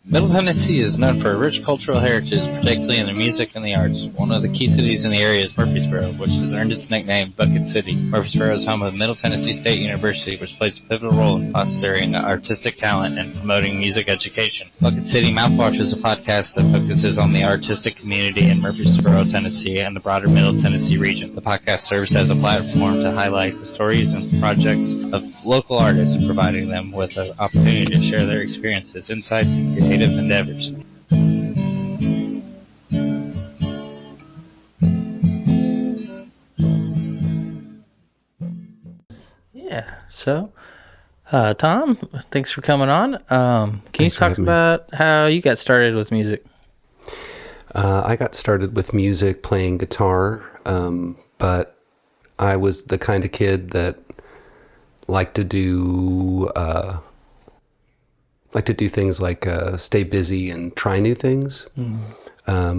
Middle Tennessee is known for a rich cultural heritage, particularly in the music and the arts. One of the key cities in the area is Murfreesboro, which has earned its nickname Bucket City. Murfreesboro is home of Middle Tennessee State University, which plays a pivotal role in fostering artistic talent and promoting music education. Bucket City Mouthwash is a podcast that focuses on the artistic community in Murfreesboro, Tennessee, and the broader Middle Tennessee region. The podcast serves as a platform to highlight the stories and projects of local artists, providing them with an opportunity to share their experiences, insights, and creative endeavors. Yeah, so Thom, thanks for coming on. Can you talk about how you got started with music? I got started with music playing guitar, but I was the kind of kid that liked to do things like stay busy and try new things.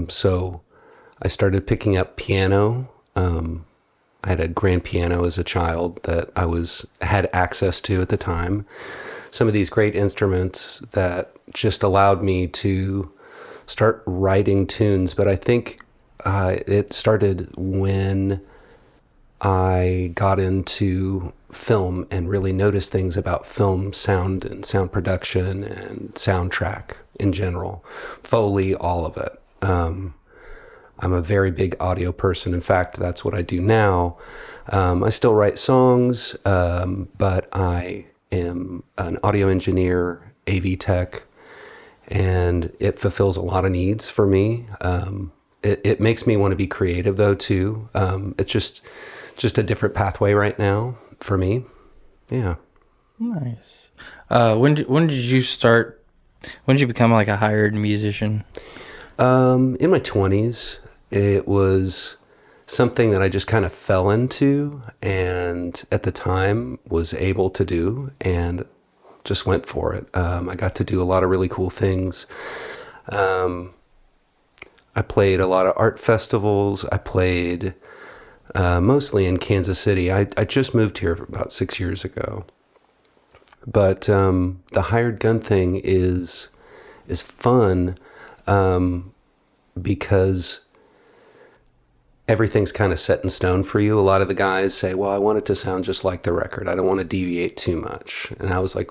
So I started picking up piano. I had a grand piano as a child that I had access to at the time. Some of these great instruments that just allowed me to start writing tunes. But I think it started when I got into film and really noticed things about film sound and sound production and soundtrack in general. Foley, all of it. I'm a very big audio person. In fact, that's what I do now. I still write songs, but I am an audio engineer, AV tech, and it fulfills a lot of needs for me. It makes me want to be creative, though, too. It's just a different pathway right now for me. Yeah. Nice. When did you start? When did you become like a hired musician? In my 20s, it was something that I just kind of fell into, and at the time was able to do, and just went for it. I got to do a lot of really cool things. I played a lot of art festivals. I played mostly in Kansas City. I just moved here about 6 years ago. But the hired gun thing is fun because everything's kind of set in stone for you. A lot of the guys say, well, I want it to sound just like the record. I don't want to deviate too much. And I was like,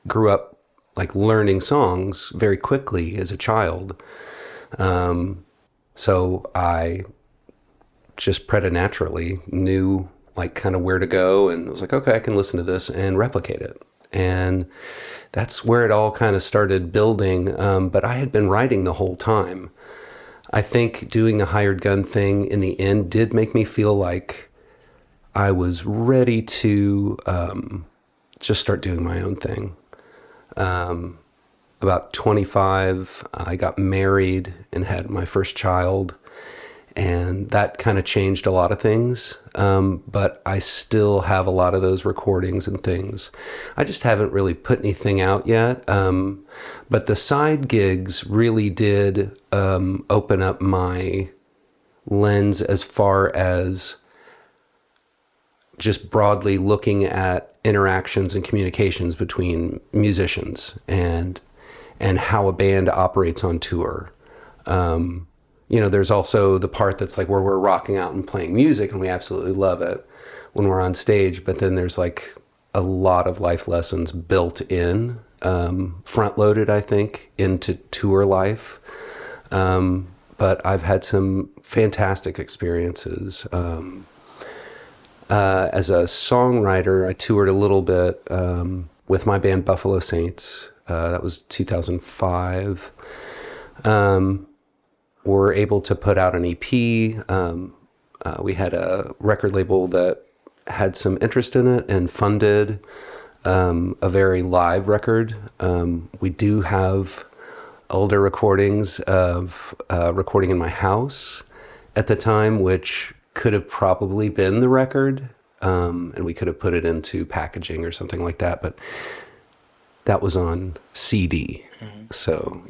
grew up like learning songs very quickly as a child. So I just preternaturally knew like kind of where to go, and was like, okay, I can listen to this and replicate it. And that's where it all kind of started building. But I had been writing the whole time. I think doing the hired gun thing in the end did make me feel like I was ready to just start doing my own thing. About 25, I got married and had my first child. And that kind of changed a lot of things. But I still have a lot of those recordings and things. I just haven't really put anything out yet. But the side gigs really did open up my lens as far as just broadly looking at interactions and communications between musicians and how a band operates on tour. There's also the part that's like where we're rocking out and playing music, and we absolutely love it when we're on stage. But then there's like a lot of life lessons built in, front loaded, I think, into tour life. But I've had some fantastic experiences. As a songwriter, I toured a little bit with my band Buffalo Saints. That was 2005. Were able to put out an EP. We had a record label that had some interest in it and funded a very live record. We do have older recordings of recording in my house at the time, which could have probably been the record, and we could have put it into packaging or something like that, but that was on CD. Mm-hmm. So,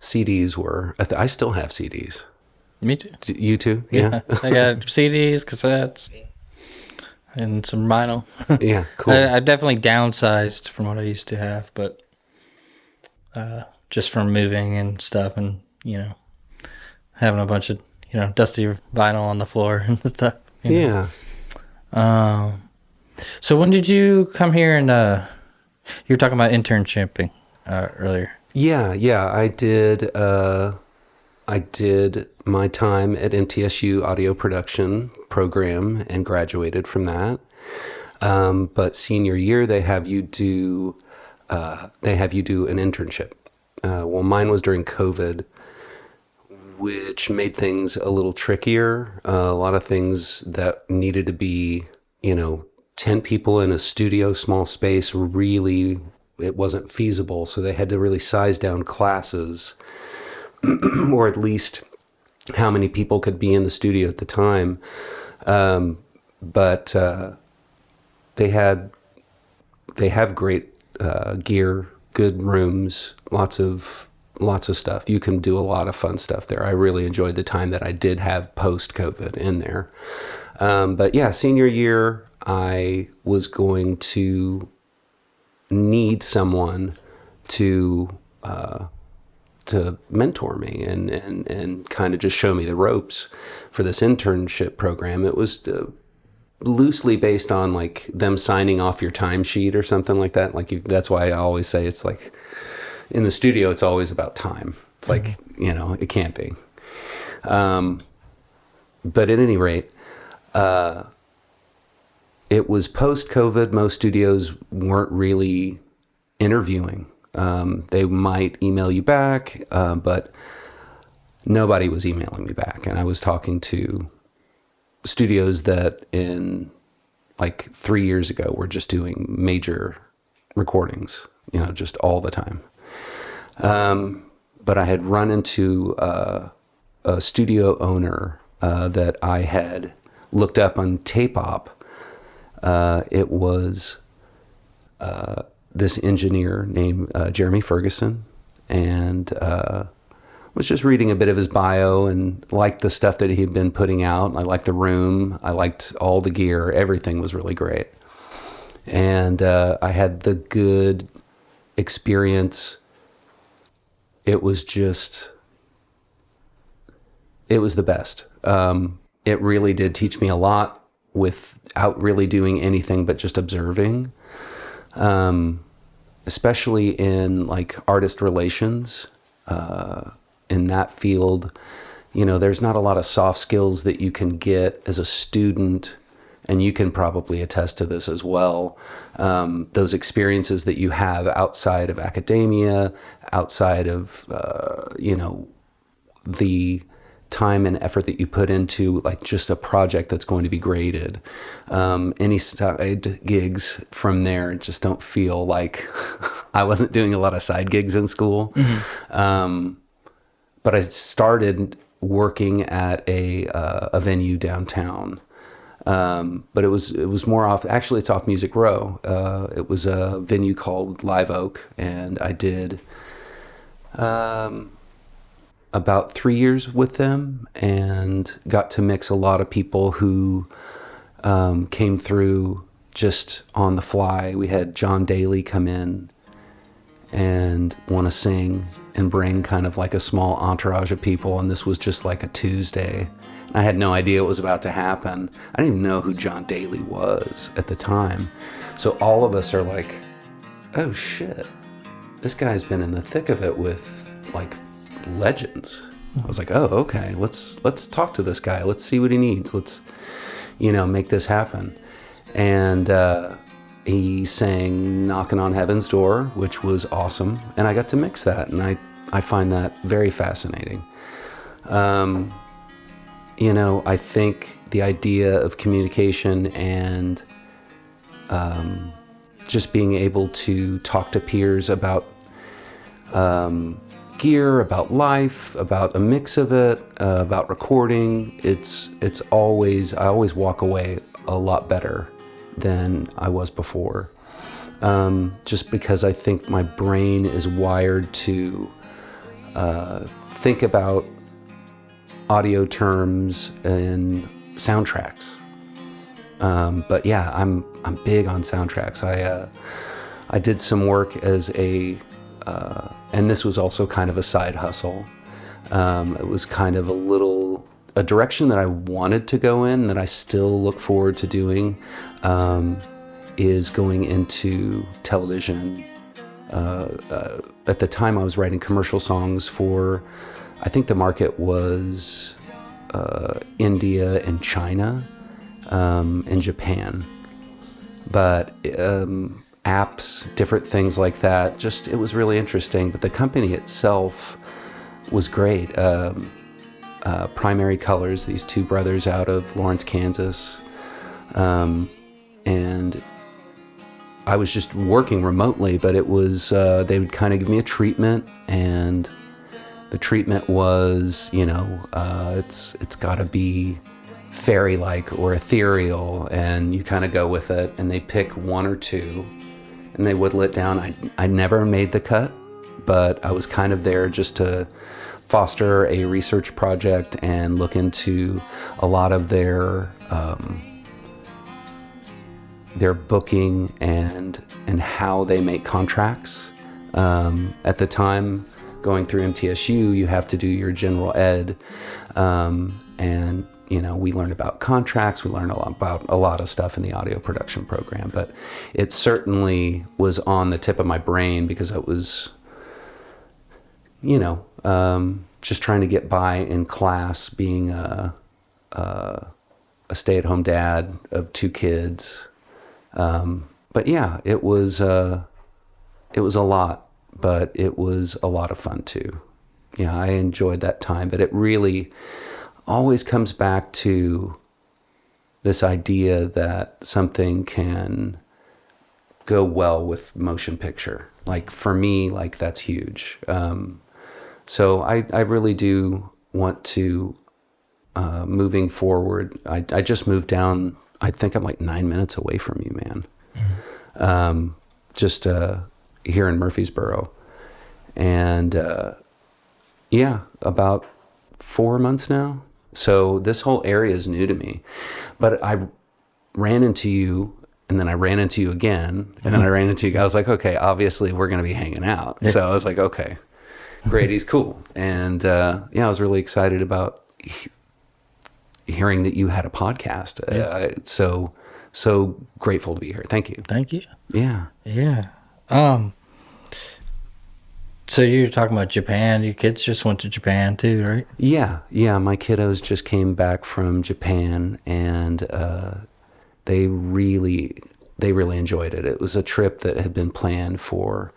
CDs were... I still have CDs. Me too. You too? Yeah. I got CDs, cassettes, and some vinyl. Yeah, cool. I definitely downsized from what I used to have, but just from moving and stuff, and having a bunch of dusty vinyl on the floor and stuff. Yeah. So when did you come here? And you were talking about internshipping earlier. Yeah. I did my time at MTSU audio production program and graduated from that. But senior year, they have you do an internship. Well, mine was during COVID, which made things a little trickier. A lot of things that needed to be, 10 people in a studio, small space, really, it wasn't feasible. So they had to really size down classes, or at least how many people could be in the studio at the time. But they have great gear, good rooms, lots of stuff. You can do a lot of fun stuff there. I really enjoyed the time that I did have post-COVID in there. But yeah, senior year, I was going to need someone to mentor me and kind of just show me the ropes for this internship program. It was loosely based on like them signing off your timesheet or something like that. Like that's why I always say it's like in the studio, it's always about time. It's like, it can't be. But at any rate, it was post-COVID. Most studios weren't really interviewing. They might email you back, but nobody was emailing me back. And I was talking to studios that in like 3 years ago were just doing major recordings, just all the time. But I had run into a studio owner that I had looked up on Tape-Op. It was this engineer named Jeremy Ferguson, and was just reading a bit of his bio and liked the stuff that he had been putting out. I liked the room. I liked all the gear. Everything was really great. And I had the good experience. It was the best. It really did teach me a lot without really doing anything but just observing. Especially in like artist relations, in that field, there's not a lot of soft skills that you can get as a student, and you can probably attest to this as well. Those experiences that you have outside of academia, outside of, the time and effort that you put into like just a project that's going to be graded. Any side gigs from there just don't feel like I wasn't doing a lot of side gigs in school. Mm-hmm. But I started working at a venue downtown. But it was more off, actually it's off Music Row. It was a venue called Live Oak, and I did, about 3 years with them and got to mix a lot of people who came through just on the fly. We had John Daly come in and want to sing and bring kind of like a small entourage of people, and this was just like a Tuesday. I had no idea it was about to happen. I didn't even know who John Daly was at the time. So all of us are like, oh shit, this guy's been in the thick of it with like legends. I was like, oh, okay, let's talk to this guy. Let's see what he needs. Let's, make this happen. And he sang Knocking on Heaven's Door, which was awesome. And I got to mix that, and I find that very fascinating. I think the idea of communication and just being able to talk to peers about gear, about life, about a mix of it, about recording, I always walk away a lot better than I was before. Just because I think my brain is wired to think about audio terms and soundtracks. But yeah, I'm big on soundtracks. I did some work as a and this was also kind of a side hustle. It was kind of a direction that I wanted to go in, that I still look forward to doing, is going into television. At the time I was writing commercial songs for, I think the market was India and China, and Japan. But apps, different things like that, just, it was really interesting. But the company itself was great. Primary Colors, these two brothers out of Lawrence, Kansas. And I was just working remotely, but it was, they would kind of give me a treatment, and the treatment was, it's got to be fairy-like or ethereal, and you kind of go with it, and they pick one or two, and they whittle it down. I never made the cut, but I was kind of there just to foster a research project and look into a lot of their booking and how they make contracts. At the time, going through MTSU, you have to do your general ed, and we learned about contracts. We learned about a lot of stuff in the audio production program, but it certainly was on the tip of my brain because I was, just trying to get by in class, being a stay-at-home dad of two kids. But yeah, it was a lot, but it was a lot of fun too. Yeah, I enjoyed that time, but it really always comes back to this idea that something can go well with motion picture. Like for me, like that's huge. So I really do want to, moving forward, I just moved down. I think I'm like 9 minutes away from you, man. Mm-hmm. Just here in Murfreesboro. And about 4 months now. So this whole area is new to me. But I ran into you, and then I ran into you again, and then I ran into you. I was like, okay, obviously we're going to be hanging out. Yeah. So I was like, okay, great, he's cool. And I was really excited about hearing that you had a podcast. Yeah. So grateful to be here. Thank you. Thank you. Yeah. Yeah. So you're talking about Japan. Your kids just went to Japan too, right? Yeah. My kiddos just came back from Japan, and they really enjoyed it. It was a trip that had been planned for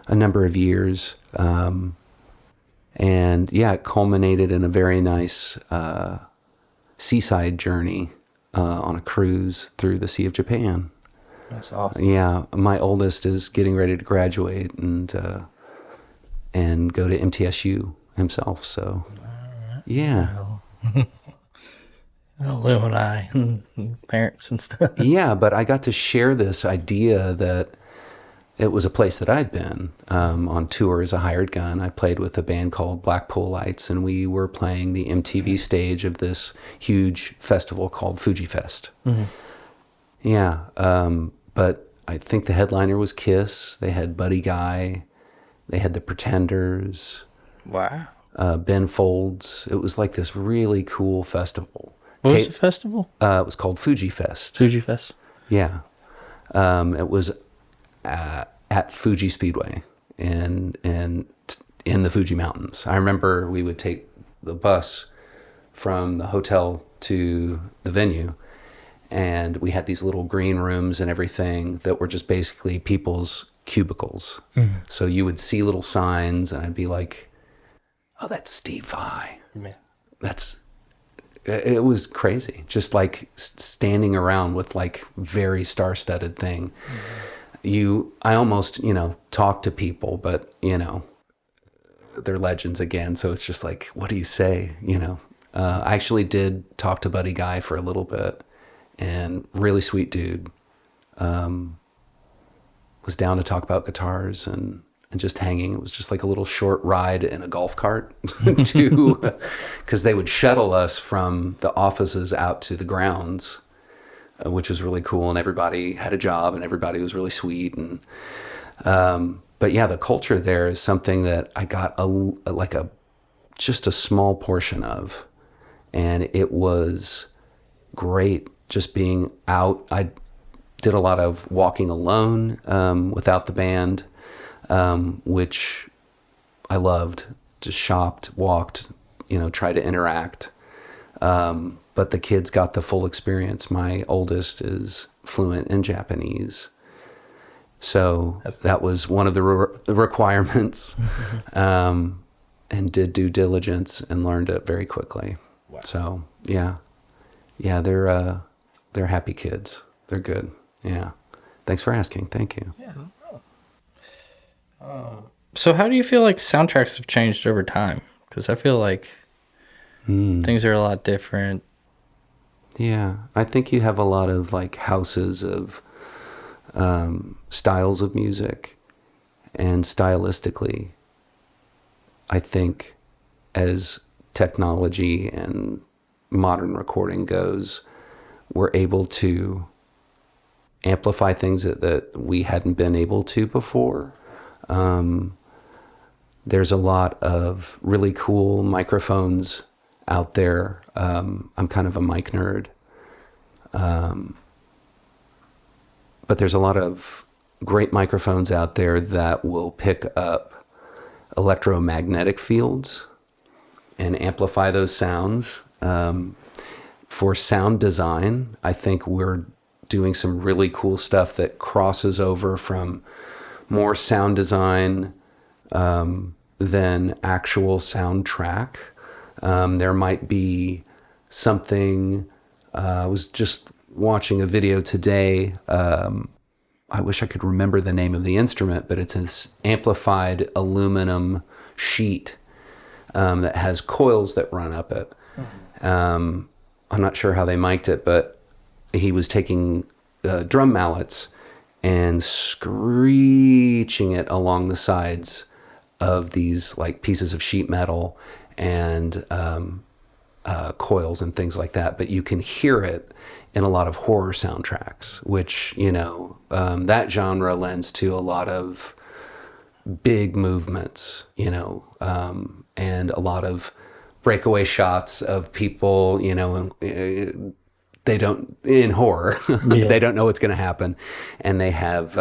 a number of years. And yeah, it culminated in a very nice seaside journey on a cruise through the Sea of Japan. That's awesome. Yeah, my oldest is getting ready to graduate and go to MTSU himself. So, right. Yeah. Alumni, parents and stuff. Yeah, but I got to share this idea that it was a place that I'd been on tour as a hired gun. I played with a band called Blackpool Lights, and we were playing the MTV stage of this huge festival called Fuji Fest. Mm-hmm. Yeah, but I think the headliner was Kiss. They had Buddy Guy. They had the Pretenders. Wow. Ben Folds. It was like this really cool festival. What was the festival? It was called Fuji Fest. Fuji Fest. Yeah. It was at Fuji Speedway in the Fuji Mountains. I remember we would take the bus from the hotel to the venue, and we had these little green rooms and everything that were just basically people's cubicles. Mm-hmm. So you would see little signs, and I'd be like, oh, that's Steve Vai. Yeah. It was crazy. Just like standing around with like very star-studded thing. Mm-hmm. I almost, talk to people, but, they're legends again. So it's just like, what do you say? I actually did talk to Buddy Guy for a little bit, and really sweet dude. Was down to talk about guitars and just hanging. It was just like a little short ride in a golf cart because they would shuttle us from the offices out to the grounds, which was really cool. And everybody had a job, and everybody was really sweet. And but yeah, the culture there is something that I got just a small portion of, and it was great just being out. I did a lot of walking alone without the band, which I loved. Just shopped, walked, tried to interact. But the kids got the full experience. My oldest is fluent in Japanese. So that was one of the requirements, and did due diligence and learned it very quickly. Wow. So yeah, they're happy kids. They're good. Yeah. Thanks for asking. Thank you. Yeah. So how do you feel like soundtracks have changed over time? Because I feel like things are a lot different. Yeah, I think you have a lot of like houses of styles of music, and stylistically, I think as technology and modern recording goes, we're able to amplify things that we hadn't been able to before. There's a lot of really cool microphones out there. I'm kind of a mic nerd. But there's a lot of great microphones out there that will pick up electromagnetic fields and amplify those sounds. For sound design, I think we're doing some really cool stuff that crosses over from more sound design than actual soundtrack. There might be something, I was just watching a video today. I wish I could remember the name of the instrument, but it's an amplified aluminum sheet that has coils that run up it. I'm not sure how they mic'd it, but he was taking drum mallets and screeching it along the sides of these like pieces of sheet metal and coils and things like that. But you can hear it in a lot of horror soundtracks, which, that genre lends to a lot of big movements, and a lot of breakaway shots of people, they don't, in horror, they don't know what's going to happen. And they have,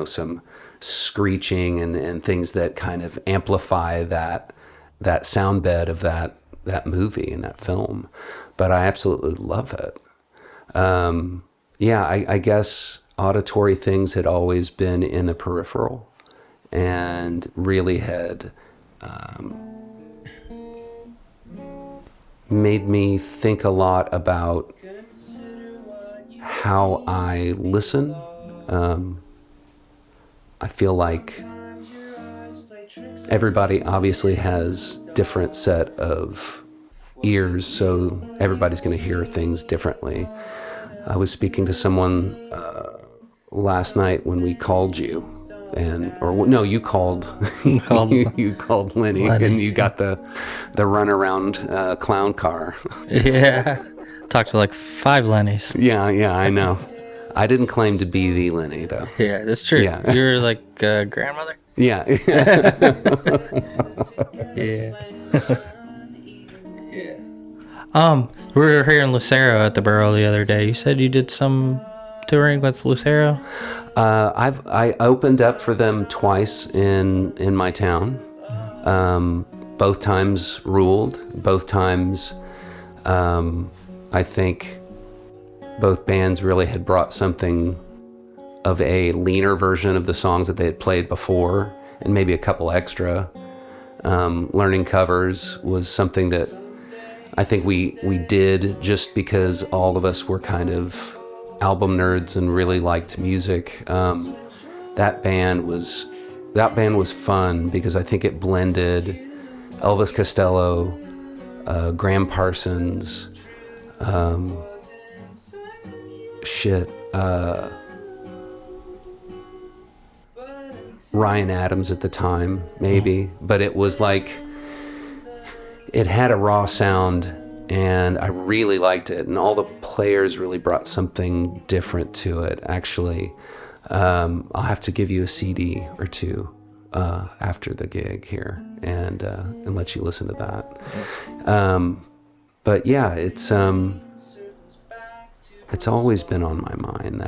some screeching and things that kind of amplify that sound bed of that movie and that film. But I absolutely love it. I guess auditory things had always been in the peripheral and really had made me think a lot about how I listen. I feel like everybody obviously has different set of ears, so everybody's going to hear things differently. I was speaking to someone last night when we called you, you called you called Lenny, and you got the runaround clown car. Yeah, talked to like 5 Lennys. Yeah, I know. I didn't claim to be the Lenny though. Yeah, that's true. Yeah. You're like grandmother. Yeah. Yeah. Yeah. We were here in Lucero at the Burrow the other day. You said you did some touring with Lucero. I opened up for them twice in my town. Both times ruled. Both times, I think both bands really had brought something of a leaner version of the songs that they had played before, and maybe a couple extra. Learning covers was something that I think we did just because all of us were kind of album nerds and really liked music. That band was fun because I think it blended Elvis Costello, Graham Parsons, Ryan Adams at the time, maybe, but it was like, it had a raw sound and I really liked it, and all the players really brought something different to it. Actually, I'll have to give you a CD or two after the gig here and let you listen to that. But yeah, it's always been on my mind,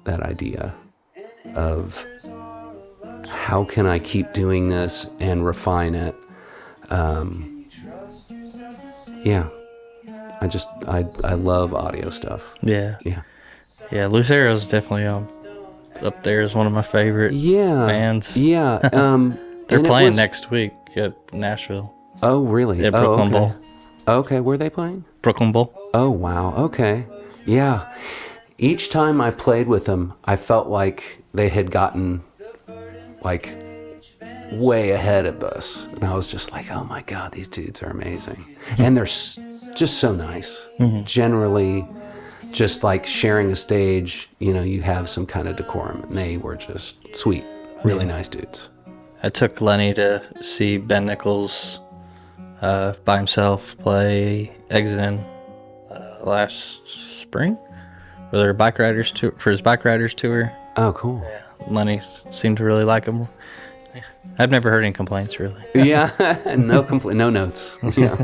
that idea of how can I keep doing this and refine it. Yeah, I love audio stuff. Yeah. Lucero's definitely up there as one of my favorite bands. Yeah. They're playing next week at Nashville. Oh, really? At Brooklyn Bowl. Okay, where are they playing? Brooklyn Bowl. Oh, wow. Okay. Yeah. Each time I played with them, I felt like they had gotten like way ahead of us. And I was just like, oh my God, these dudes are amazing. And they're just so nice. Mm-hmm. Generally, just like sharing a stage, you have some kind of decorum. And they were just sweet, really nice dudes. I took Lenny to see Ben Nichols by himself play Exiting last spring for their bike riders tour, for his bike riders tour. Oh, cool. Yeah, Lenny seemed to really like him. I've never heard any complaints, really. Yeah, no notes. Yeah.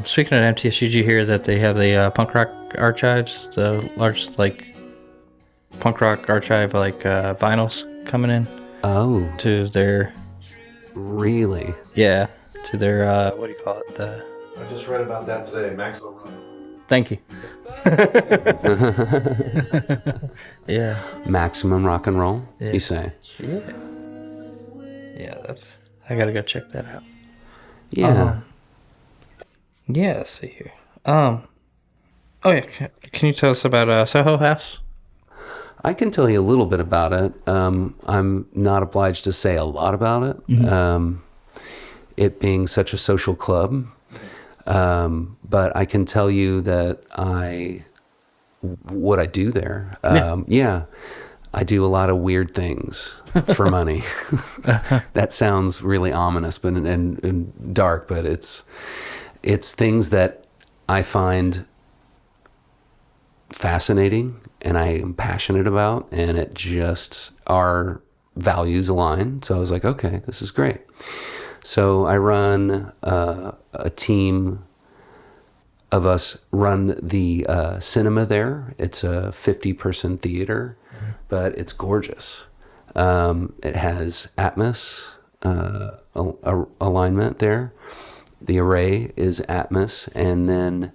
Speaking of MTSU, did you hear that they have the punk rock archives, the largest punk rock archive vinyls coming in? Oh, to their. Really? Yeah, to their what do you call it? I just read about that today. Maxwell Rock. Thank you. Yeah. Maximum rock and roll, yeah. You say? Yeah. Yeah, I gotta go check that out. Yeah. Yeah, let's see here. Oh yeah, can you tell us about Soho House? I can tell you a little bit about it. I'm not obliged to say a lot about it. Mm-hmm. It being such a social club. But I can tell you that what I do there. I do a lot of weird things for money. That sounds really ominous, but and dark, but it's things that I find fascinating and I am passionate about, and it just our values align. So I was like, okay, this is great. So I run a team of us run the cinema there. It's a 50-person theater, but it's gorgeous. It has Atmos alignment there. The array is Atmos, and then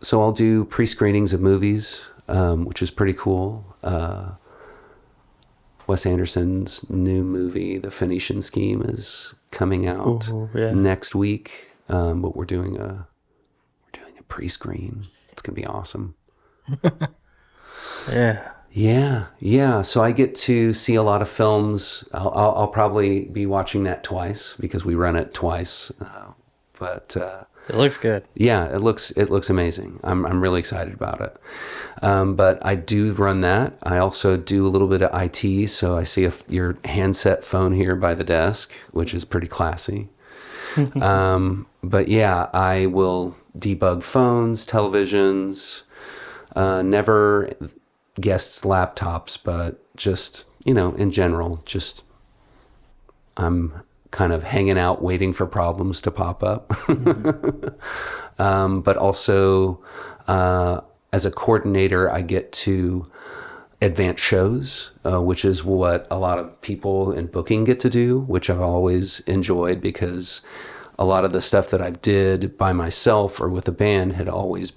so I'll do pre-screenings of movies, which is pretty cool. Wes Anderson's new movie, The Phoenician Scheme, is coming out next week. But we're doing a pre-screen. It's gonna be awesome. Yeah. So I get to see a lot of films. I'll probably be watching that twice because we run it twice. But it looks good. Yeah, it looks amazing. I'm really excited about it. But I do run that. I also do a little bit of IT. So I see your handset phone here by the desk, which is pretty classy. But yeah, I will debug phones, televisions, never guests' laptops, but just, in general, just I'm kind of hanging out waiting for problems to pop up. But also, as a coordinator, I get to advance shows, which is what a lot of people in booking get to do, which I've always enjoyed because a lot of the stuff that I've did by myself or with a band I had always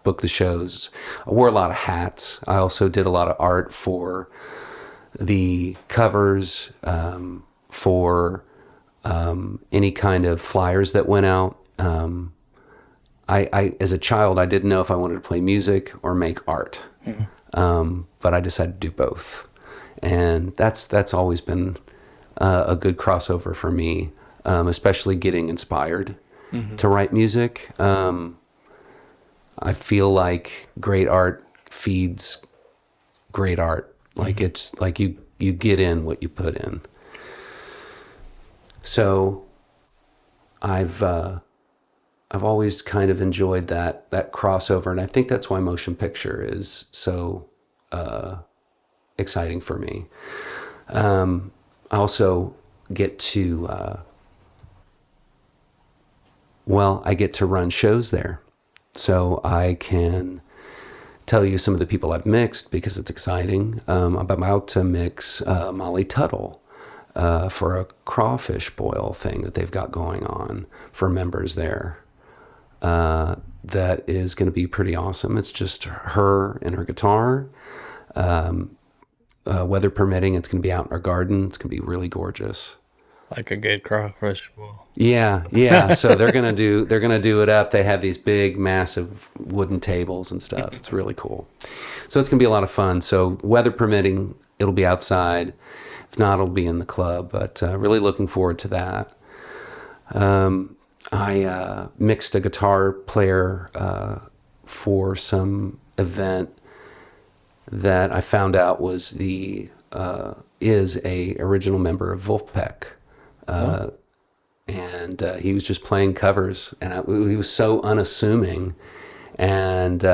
booked the shows. I wore a lot of hats. I also did a lot of art for the covers, for any kind of flyers that went out. I as a child, I didn't know if I wanted to play music or make art. But I decided to do both. And that's always been a good crossover for me. Especially getting inspired to write music. I feel like great art feeds great art. Like it's like you get in what you put in. So I've always kind of enjoyed that crossover, and I think that's why motion picture is so exciting for me. I also get to, I get to run shows there. So I can tell you some of the people I've mixed because it's exciting. I'm about to mix Molly Tuttle for a crawfish boil thing that they've got going on for members there. That is going to be pretty awesome. It's just her and her guitar. Weather permitting, it's going to be out in our garden. It's going to be really gorgeous. Like a good crawfish bowl. Yeah. So they're gonna do it up. They have these big, massive wooden tables and stuff. It's really cool. So it's gonna be a lot of fun. So weather permitting, it'll be outside. If not, it'll be in the club. But really looking forward to that. I mixed a guitar player for some event that I found out was is a original member of Wolfpack. And he was just playing covers, and he was so unassuming. And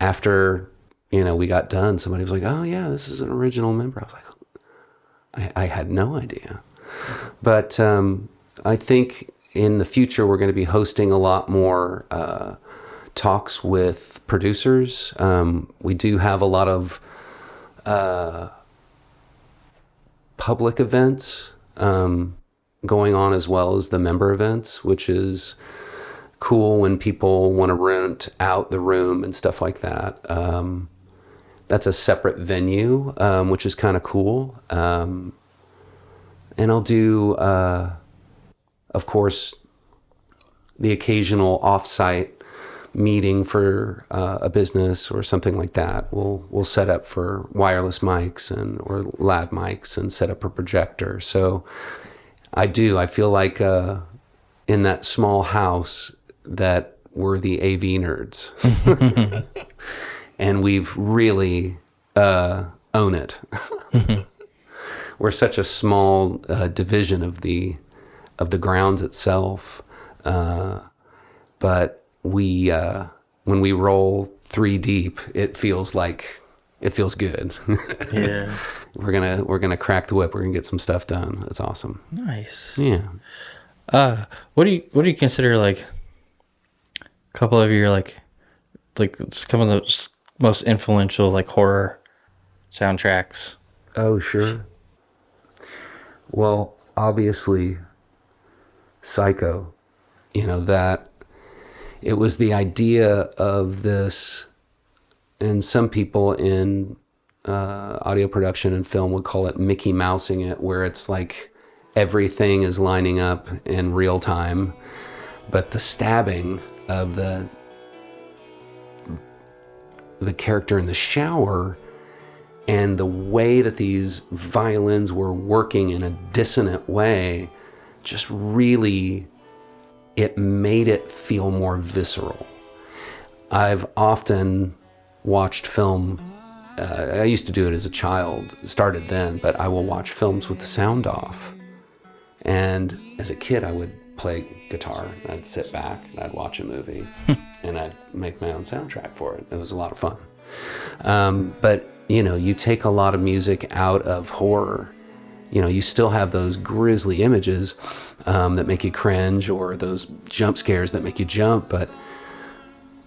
after we got done, somebody was like, "Oh yeah, this is an original member." I was like, I had no idea. But I think in the future we're going to be hosting a lot more talks with producers. We do have a lot of public events going on as well as the member events, which is cool when people want to rent out the room and stuff like that. That's a separate venue, which is kind of cool. And I'll do, of course, the occasional off-site meeting for a business or something like that. We'll set up for wireless mics or lav mics and set up a projector. So I feel like in that small house that we're the AV nerds. And we've really own it. We're such a small division of the grounds itself. But we when we roll 3 deep, it feels good. Yeah. We're gonna crack the whip. We're gonna get some stuff done. That's awesome. Nice. Yeah. What do you consider like a couple of your like some of the most influential like horror soundtracks? Oh, sure. Well, obviously, Psycho. That it was the idea of this, and some people in audio production and film would call it Mickey Mousing it, where it's like everything is lining up in real time, but the stabbing of the character in the shower and the way that these violins were working in a dissonant way just really, it made it feel more visceral. I've often watched film, I used to do it as a child, started then, but I will watch films with the sound off. And as a kid, I would play guitar. I'd sit back and I'd watch a movie and I'd make my own soundtrack for it. It was a lot of fun. But, you take a lot of music out of horror. You still have those grisly images that make you cringe, or those jump scares that make you jump, but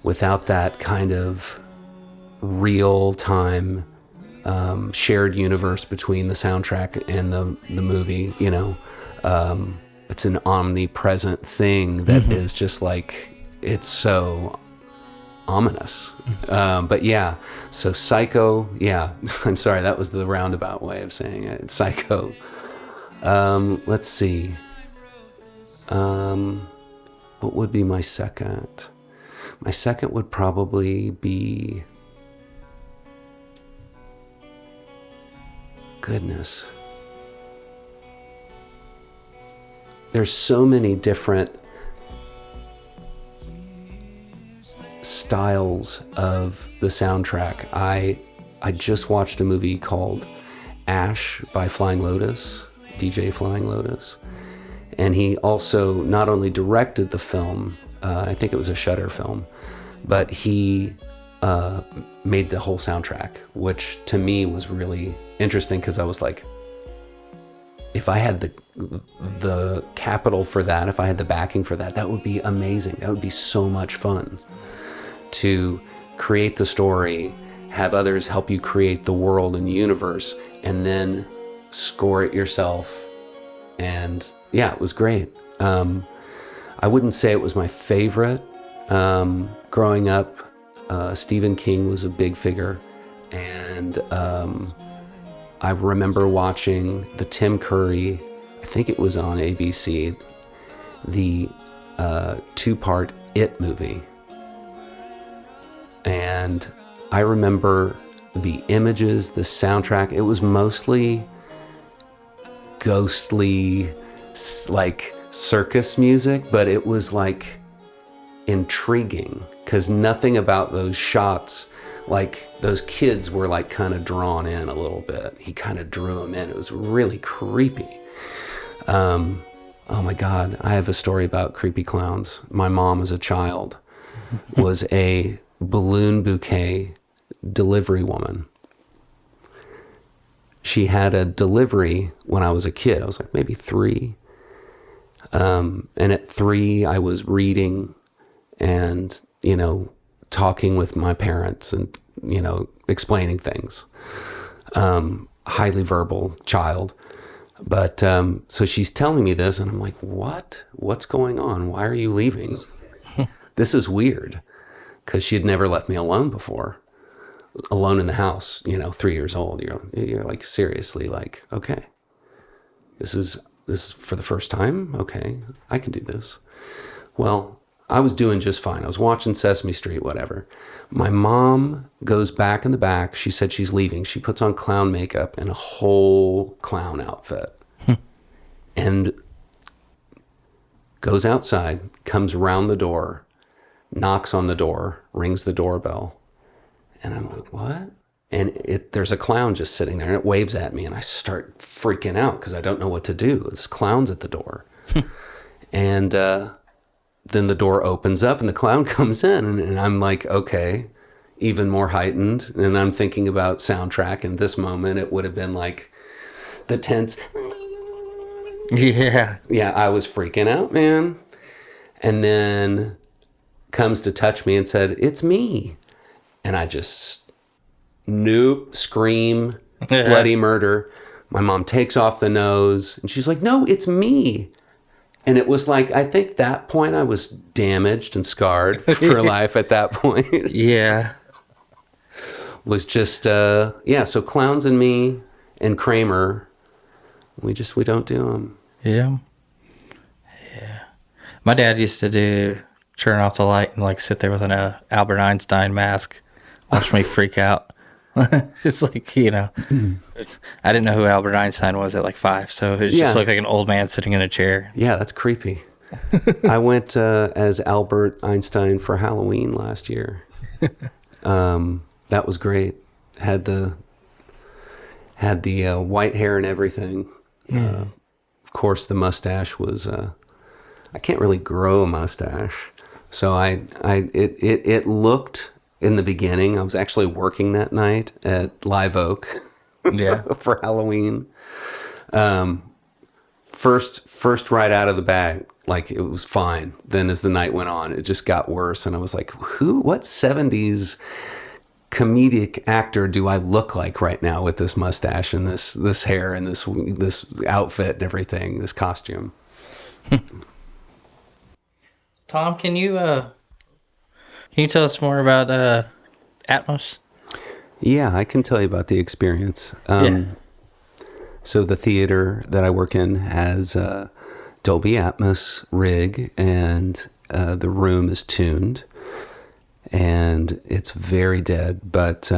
without that kind of real-time shared universe between the soundtrack and the movie, it's an omnipresent thing that is just like, it's so ominous. But yeah, so Psycho, yeah, I'm sorry, that was the roundabout way of saying it. Psycho. Let's see. What would be my second? My second would probably be, goodness. There's so many different styles of the soundtrack. I just watched a movie called Ash by Flying Lotus, DJ Flying Lotus. And he also not only directed the film, I think it was a Shudder film, but he made the whole soundtrack, which to me was really interesting because I was like, if I had the capital for that, if I had the backing for that, that would be amazing. That would be so much fun to create the story, have others help you create the world and the universe, and then score it yourself. And yeah, it was great. I wouldn't say it was my favorite. Growing up, Stephen King was a big figure, and I remember watching the Tim Curry, I think it was on ABC, the 2-part It movie. And I remember the images, the soundtrack. It was mostly ghostly, like circus music, but it was like intriguing because nothing about those shots, like those kids were like kind of drawn in a little bit. He kind of drew them in. It was really creepy. Oh my God, I have a story about creepy clowns. My mom as a child was a balloon bouquet delivery woman. She had a delivery when I was a kid. I was like maybe 3. And at 3, I was reading and, talking with my parents and, explaining things. Highly verbal child. But so she's telling me this and I'm like, what? What's going on? Why are you leaving? This is weird. Because she had never left me alone before. Alone in the house, 3 years old. You're like, seriously, like, okay. This is for the first time? Okay, I can do this. Well, I was doing just fine. I was watching Sesame Street, whatever. My mom goes back in the back. She said she's leaving. She puts on clown makeup and a whole clown outfit. And goes outside, comes around the door, knocks on the door, rings the doorbell. And I'm like, what? And there's a clown just sitting there and it waves at me and I start freaking out because I don't know what to do. This clown's at the door. And then the door opens up and the clown comes in and I'm like, okay, even more heightened. And I'm thinking about soundtrack. In this moment, it would have been like the tense. Yeah. Yeah, I was freaking out, man. And then comes to touch me and said, it's me. And I just, nope, scream, bloody murder. My mom takes off the nose and she's like, no, it's me. And it was like, I think that point I was damaged and scarred for life at that point. Yeah. Was just, so clowns and me and Kramer, we don't do them. Yeah. Yeah. My dad used to turn off the light and like sit there with an Albert Einstein mask, watch me freak out. It's like, I didn't know who Albert Einstein was at like 5, so it just looked like an old man sitting in a chair. Yeah, that's creepy. I went as Albert Einstein for Halloween last year. That was great. Had the white hair and everything. Of course, the mustache was. I can't really grow a mustache, so it looked. In the beginning, I was actually working that night at Live Oak for Halloween. First right out of the bag, like it was fine. Then as the night went on, it just got worse. And I was like, what 70s comedic actor do I look like right now with this mustache and this hair and this outfit and everything, this costume? Tom, can you tell us more about Atmos? Yeah, I can tell you about the experience. So the theater that I work in has a Dolby Atmos rig, and the room is tuned, and it's very dead. But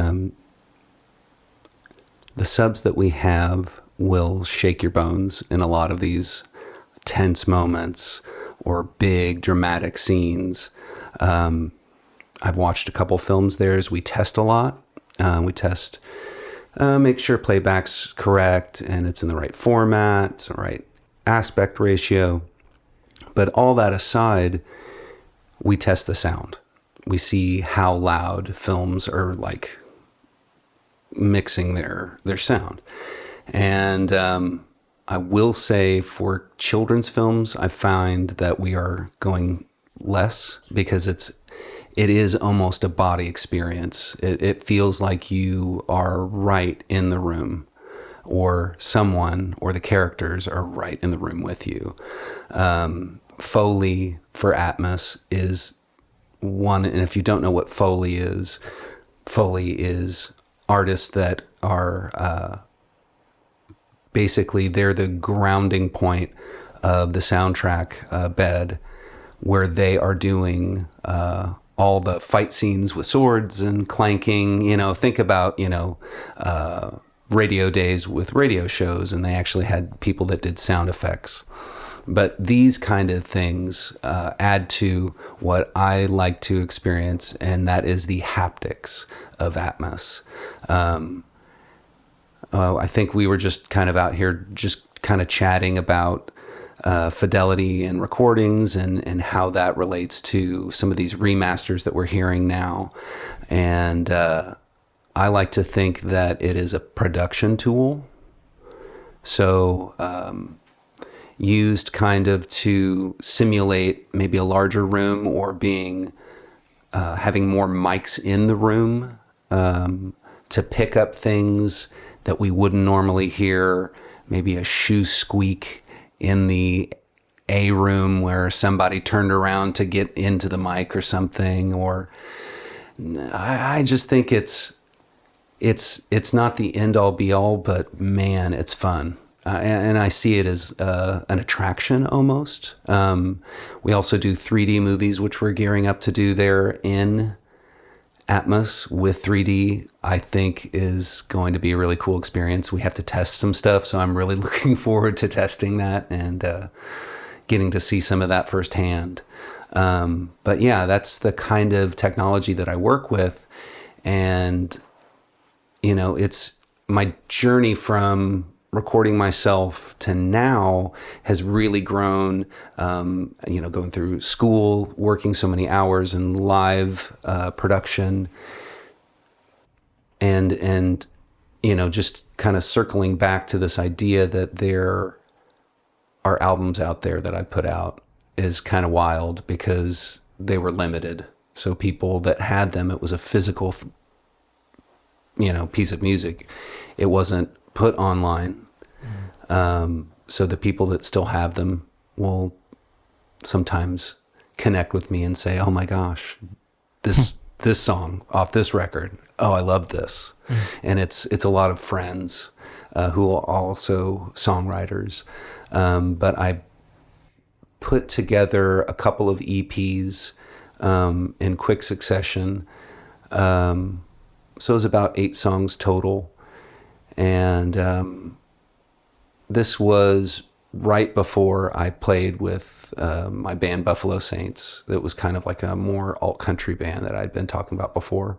the subs that we have will shake your bones in a lot of these tense moments or big dramatic scenes. I've watched a couple films there as we test a lot. We test, make sure playback's correct and it's in the right format, it's the right aspect ratio. But all that aside, we test the sound. we see how loud films are like mixing their sound. And I will say for children's films, I find that we are going less because it is almost a body experience. It feels like you are right in the room, or someone or the characters are right in the room with you. Foley for Atmos is one, and if you don't know what Foley is artists that are basically they're the grounding point of the soundtrack bed, where they are doing all the fight scenes with swords and clanking. Think about radio days with radio shows, and they actually had people that did sound effects. But these kind of things add to what I like to experience, and that is the haptics of Atmos. I think we were just kind of out here just kind of chatting about fidelity and recordings and how that relates to some of these remasters that we're hearing now. And I like to think that it is a production tool. So used kind of to simulate maybe a larger room, or being having more mics in the room to pick up things that we wouldn't normally hear, maybe a shoe squeak in the A room where somebody turned around to get into the mic or something. Or I just think it's not the end all be all, but man, it's fun. And I see it as an attraction almost. We also do 3D movies, which we're gearing up to do there in Atmos with 3D. I think is going to be a really cool experience. We have to test some stuff, so I'm really looking forward to testing that and getting to see some of that firsthand. But yeah, that's the kind of technology that I work with. And, it's my journey from recording myself to now has really grown, going through school, working so many hours in live production, and just kind of circling back to this idea that there are albums out there that I put out is kind of wild because they were limited. So people that had them, it was a physical, piece of music. It wasn't put online. So the people that still have them will sometimes connect with me and say, oh my gosh, this song off this record. Oh, I love this. And it's a lot of friends who are also songwriters. But I put together a couple of EPs in quick succession. So it was about 8 songs total. And this was right before I played with my band Buffalo Saints. That was kind of like a more alt country band that I'd been talking about before.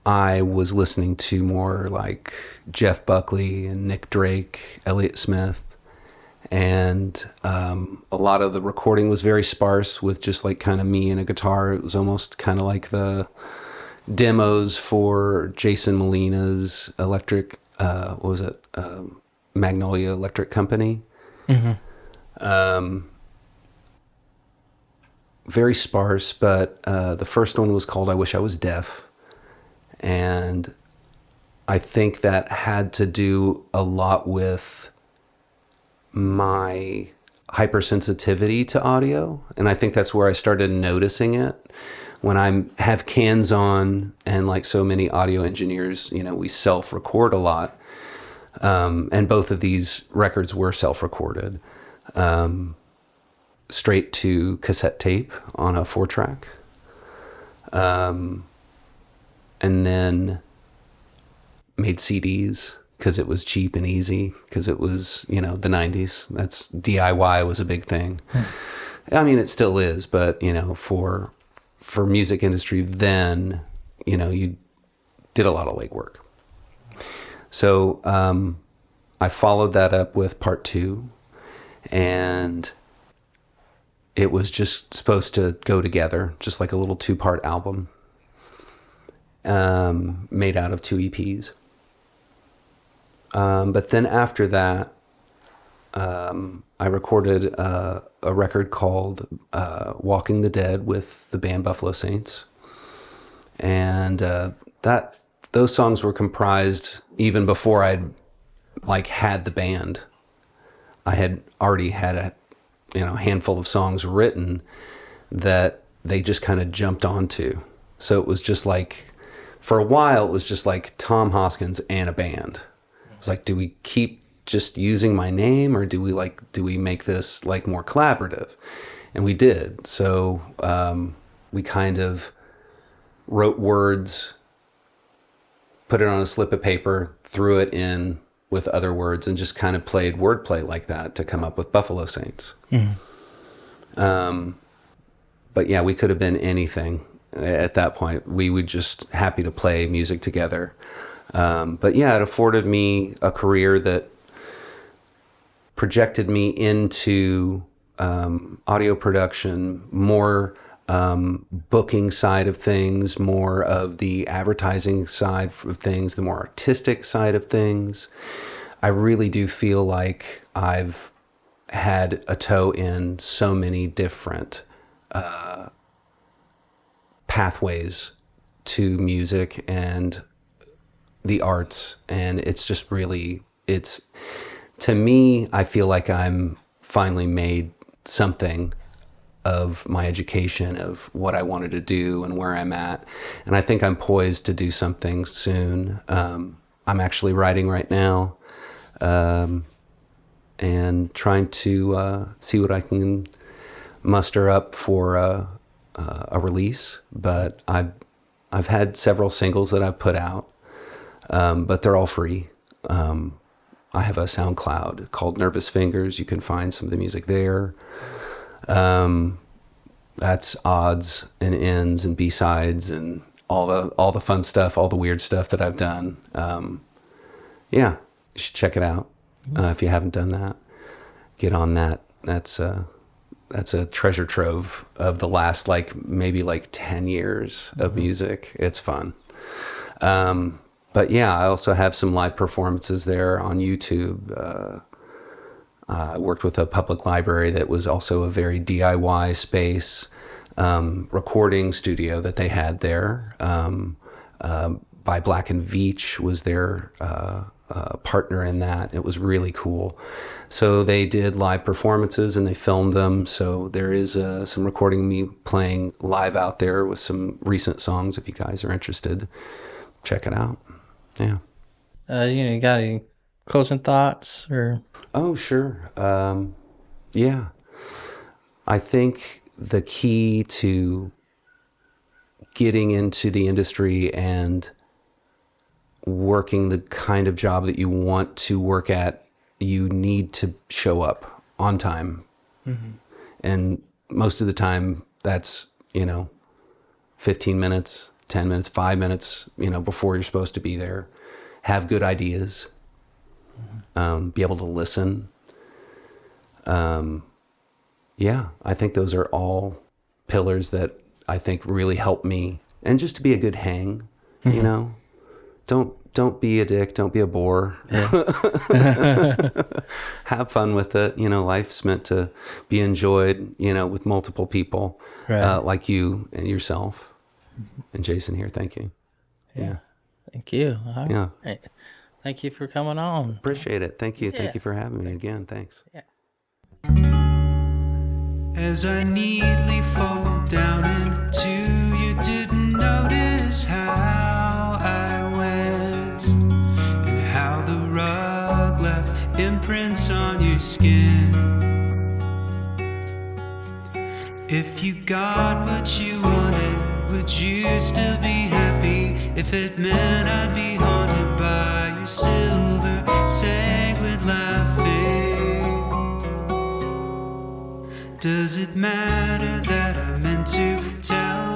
I was listening to more like Jeff Buckley and Nick Drake, Elliott Smith, and a lot of the recording was very sparse with just like kind of me and a guitar. It was almost kind of like the demos for Jason Molina's electric, Magnolia Electric Company. Mm-hmm. Very sparse, but the first one was called I Wish I Was Deaf. And I think that had to do a lot with my hypersensitivity to audio. And I think that's where I started noticing it. When I have cans on, and like so many audio engineers, we self-record a lot. And both of these records were self-recorded. Straight to cassette tape on a 4-track. And then made CDs because it was cheap and easy, because it was, the 90s. That's DIY was a big thing. I mean, it still is, but, for music industry then, you did a lot of legwork. So I followed that up with part 2, and it was just supposed to go together, just like a little 2-part album made out of 2 EPs. But then after that, I recorded a record called Walking the Dead with the band Buffalo Saints. And those songs were comprised even before I'd had the band. I had already had a handful of songs written that they just kind of jumped onto. So it was just for a while, it was just Thom Hoskins and a band. It's do we keep just using my name, or do we make this more collaborative? And we did. So we kind of wrote words, put it on a slip of paper, threw it in with other words, and just kind of played wordplay like that to come up with Buffalo Saints. Mm-hmm. But yeah, we could have been anything at that point. We were just happy to play music together. But yeah, it afforded me a career that projected me into audio production, more booking side of things, more of the advertising side of things, the more artistic side of things. I really do feel like I've had a toe in so many different pathways to music and the arts, and it's just really, to me, I feel like I'm finally made something of my education, of what I wanted to do and where I'm at. And I think I'm poised to do something soon. I'm actually writing right now, and trying to see what I can muster up for a release. But I've had several singles that I've put out, but they're all free. I have a SoundCloud called Nervous Fingers. You can find some of the music there. That's odds and ends and B-sides and all the fun stuff, all the weird stuff that I've done. Yeah, you should check it out. If you haven't done that, get on that. That's a treasure trove of the last maybe 10 years of music. It's fun. But yeah, I also have some live performances there on YouTube. I worked with a public library that was also a very DIY space, recording studio that they had there. By Black and Veatch was their partner in that. It was really cool. So they did live performances and they filmed them. So there is some recording of me playing live out there with some recent songs. If you guys are interested, check it out. Yeah. You got any closing thoughts or? Oh, sure. Yeah. I think the key to getting into the industry and working the kind of job that you want to work at, you need to show up on time. Mm-hmm. And most of the time that's, 15 minutes, 10 minutes, 5 minutes, before you're supposed to be there. Have good ideas. Be able to listen. Yeah, I think those are all pillars that I think really help me. And just to be a good hang, Don't be a dick. Don't be a bore. Yeah. Have fun with it. Life's meant to be enjoyed, with multiple people, right. Like you and yourself. And Jason here. Thank you. Yeah. Thank you. Yeah. Right. Thank you for coming on. Appreciate it. Thank you. Yeah. Thank you for having me again. Thanks. Yeah. As I neatly fold down into you, didn't notice how I went and how the rug left imprints on your skin. If you got what you wanted, would you still be happy? If it meant I'd be haunted by your silver, sanguine laughing. Does it matter that I meant to tell